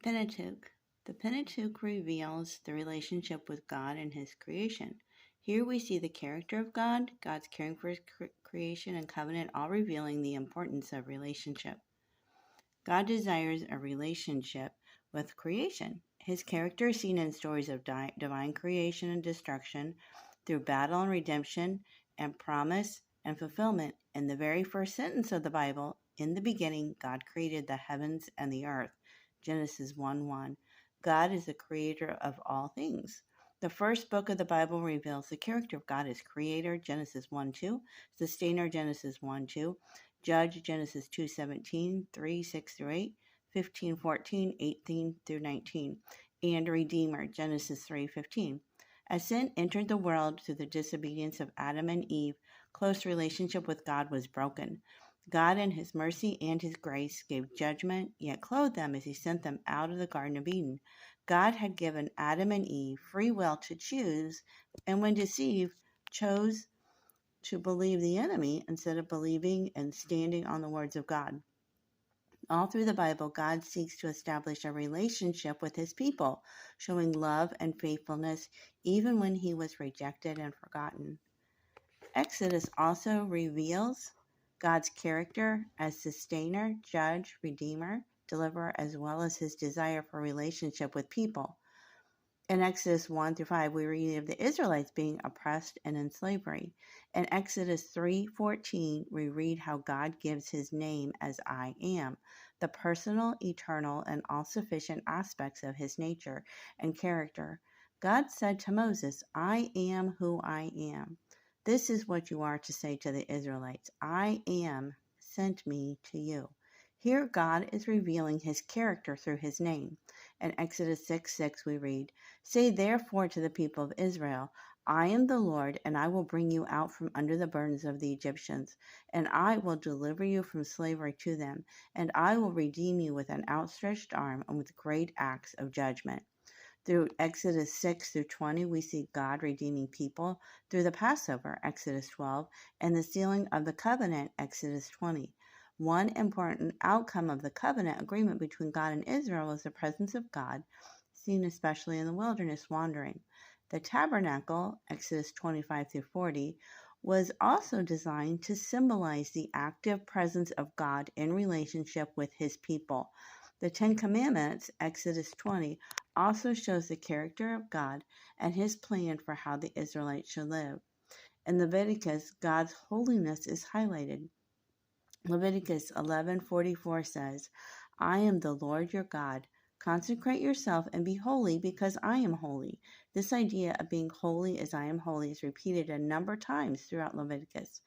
Pentateuch. The Pentateuch reveals the relationship with God and His creation. Here we see the character of God, God's caring for His creation and covenant, all revealing the importance of relationship. God desires a relationship with creation. His character is seen in stories of divine creation and destruction, through battle and redemption, and promise and fulfillment. In the very first sentence of the Bible, in the beginning, God created the heavens and the earth. Genesis 1:1. God is the creator of all things. The first book of the Bible reveals the character of God as creator, Genesis 1:2, sustainer, Genesis 1:2, judge, Genesis 2:17, 3:6-8, 15:14, 18 through 19, and redeemer, Genesis 3:15. As sin entered the world through the disobedience of Adam and Eve, close relationship with God was broken. God in His mercy and His grace gave judgment, yet clothed them as He sent them out of the Garden of Eden. God had given Adam and Eve free will to choose, and when deceived, chose to believe the enemy instead of believing and standing on the words of God. All through the Bible, God seeks to establish a relationship with His people, showing love and faithfulness even when He was rejected and forgotten. Exodus also reveals God's character as sustainer, judge, redeemer, deliverer, as well as His desire for relationship with people. In Exodus 1-5, we read of the Israelites being oppressed and in slavery. In Exodus 3:14, we read how God gives His name as I am, the personal, eternal, and all-sufficient aspects of His nature and character. God said to Moses, I am who I am. This is what you are to say to the Israelites. I am sent me to you. Here God is revealing His character through His name. In Exodus 6:6 we read, Say therefore to the people of Israel, I am the Lord, and I will bring you out from under the burdens of the Egyptians, and I will deliver you from slavery to them, and I will redeem you with an outstretched arm and with great acts of judgment. Through Exodus 6-20, we see God redeeming people through the Passover, Exodus 12, and the sealing of the covenant, Exodus 20. One important outcome of the covenant agreement between God and Israel was the presence of God, seen especially in the wilderness wandering. The tabernacle, Exodus 25-40, was also designed to symbolize the active presence of God in relationship with His people. The Ten Commandments, Exodus 20, also shows the character of God and His plan for how the Israelites should live. In Leviticus, God's holiness is highlighted. Leviticus 11:44 says, I am the Lord your God. Consecrate yourself and be holy because I am holy. This idea of being holy as I am holy is repeated a number of times throughout Leviticus.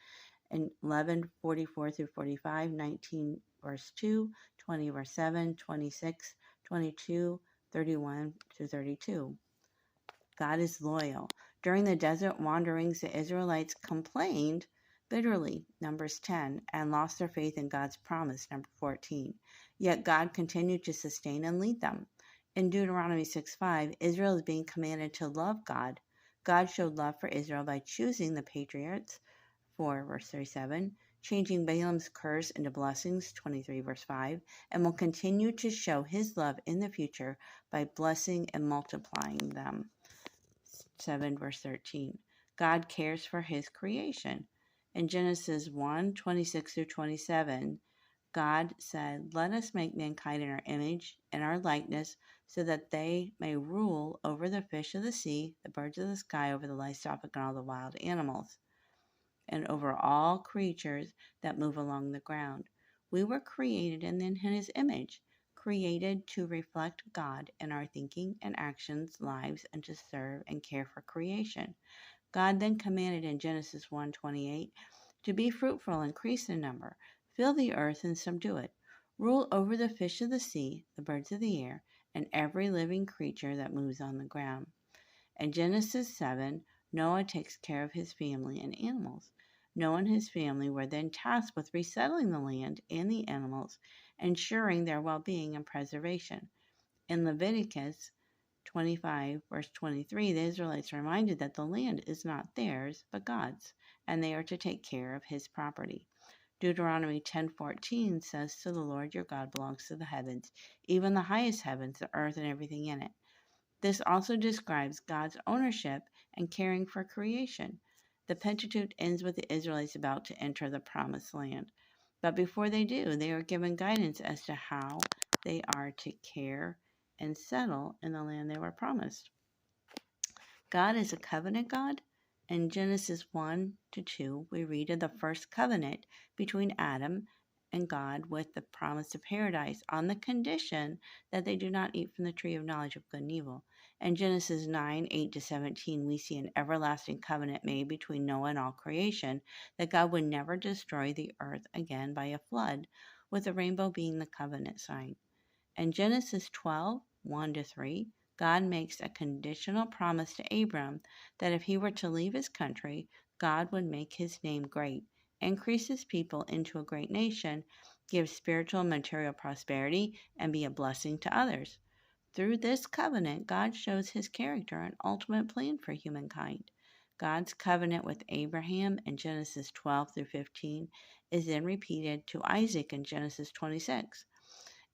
In 11:44-45, 19 verse 2, 20 verse 7, 26, 22, 31-32. God is loyal. During the desert wanderings, the Israelites complained bitterly, Numbers 10, and lost their faith in God's promise, number 14. Yet God continued to sustain and lead them. In Deuteronomy 6:5, Israel is being commanded to love God. God showed love for Israel by choosing the patriarchs, 4 verse 37, changing Balaam's curse into blessings, 23 verse 5, and will continue to show His love in the future by blessing and multiplying them. 7 verse 13. God cares for His creation. In Genesis 1:26-27, God said, Let us make mankind in our image and our likeness, so that they may rule over the fish of the sea, the birds of the sky, over the livestock and all the wild animals, and over all creatures that move along the ground. We were created in His image, created to reflect God in our thinking and actions, lives, and to serve and care for creation. God then commanded in Genesis 1:28 to be fruitful, increase in number, fill the earth and subdue it, rule over the fish of the sea, the birds of the air, and every living creature that moves on the ground. In Genesis 7, Noah takes care of his family and animals. Noah and his family were then tasked with resettling the land and the animals, ensuring their well-being and preservation. In Leviticus 25, verse 23, the Israelites are reminded that the land is not theirs, but God's, and they are to take care of His property. Deuteronomy 10:14 says, "To the Lord your God belongs to the heavens, even the highest heavens, the earth and everything in it." This also describes God's ownership and caring for creation. The Pentateuch ends with the Israelites about to enter the promised land. But before they do, they are given guidance as to how they are to care and settle in the land they were promised. God is a covenant God. In Genesis 1 to 2, we read of the first covenant between Adam and God with the promise of paradise on the condition that they do not eat from the tree of knowledge of good and evil. In Genesis 9, 8 to 17, we see an everlasting covenant made between Noah and all creation that God would never destroy the earth again by a flood, with the rainbow being the covenant sign. In Genesis 12, 1 to 3, God makes a conditional promise to Abram that if he were to leave his country, God would make his name great, increase his people into a great nation, give spiritual and material prosperity, and be a blessing to others. Through this covenant, God shows his character and ultimate plan for humankind. God's covenant with Abraham in Genesis 12 through 15 is then repeated to Isaac in Genesis 26.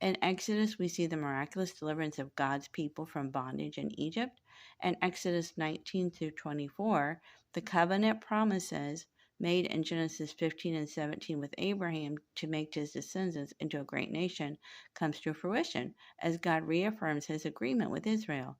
In Exodus, we see the miraculous deliverance of God's people from bondage in Egypt. In Exodus 19 through 24, the covenant promises made in Genesis 15 and 17 with Abraham to make his descendants into a great nation comes to fruition as God reaffirms his agreement with Israel.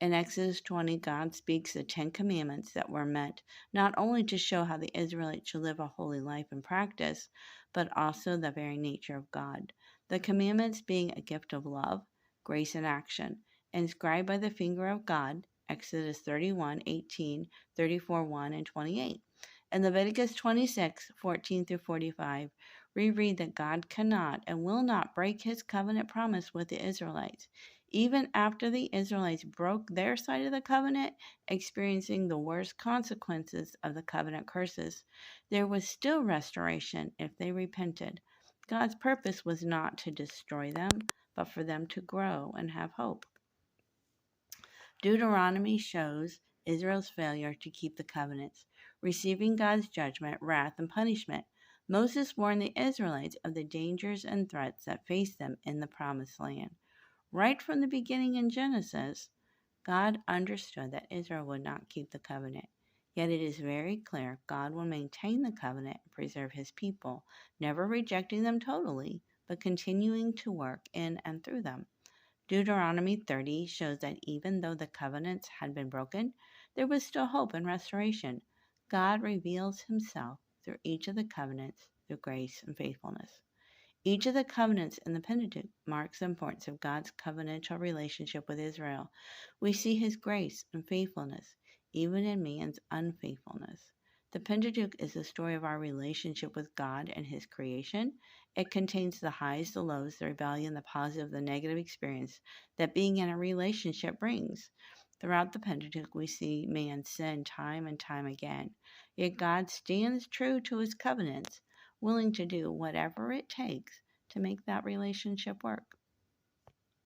In Exodus 20, God speaks the Ten Commandments that were meant not only to show how the Israelites should live a holy life in practice, but also the very nature of God. The commandments being a gift of love, grace, and action, inscribed by the finger of God, Exodus 31, 18, 34, 1, and 28. In Leviticus 26, 14 through 45, we read that God cannot and will not break his covenant promise with the Israelites. Even after the Israelites broke their side of the covenant, experiencing the worst consequences of the covenant curses, there was still restoration if they repented. God's purpose was not to destroy them, but for them to grow and have hope. Deuteronomy shows Israel's failure to keep the covenants, receiving God's judgment, wrath, and punishment. Moses warned the Israelites of the dangers and threats that faced them in the promised land. Right from the beginning in Genesis, God understood that Israel would not keep the covenant. Yet it is very clear God will maintain the covenant and preserve his people, never rejecting them totally, but continuing to work in and through them. Deuteronomy 30 shows that even though the covenants had been broken, there was still hope and restoration. God reveals himself through each of the covenants through grace and faithfulness. Each of the covenants in the Pentateuch marks the importance of God's covenantal relationship with Israel. We see his grace and faithfulness, even in man's unfaithfulness. The Pentateuch is the story of our relationship with God and his creation. It contains the highs, the lows, the rebellion, the positive, the negative experience that being in a relationship brings. Throughout the Pentateuch, we see man sin time and time again. Yet God stands true to his covenants, willing to do whatever it takes to make that relationship work.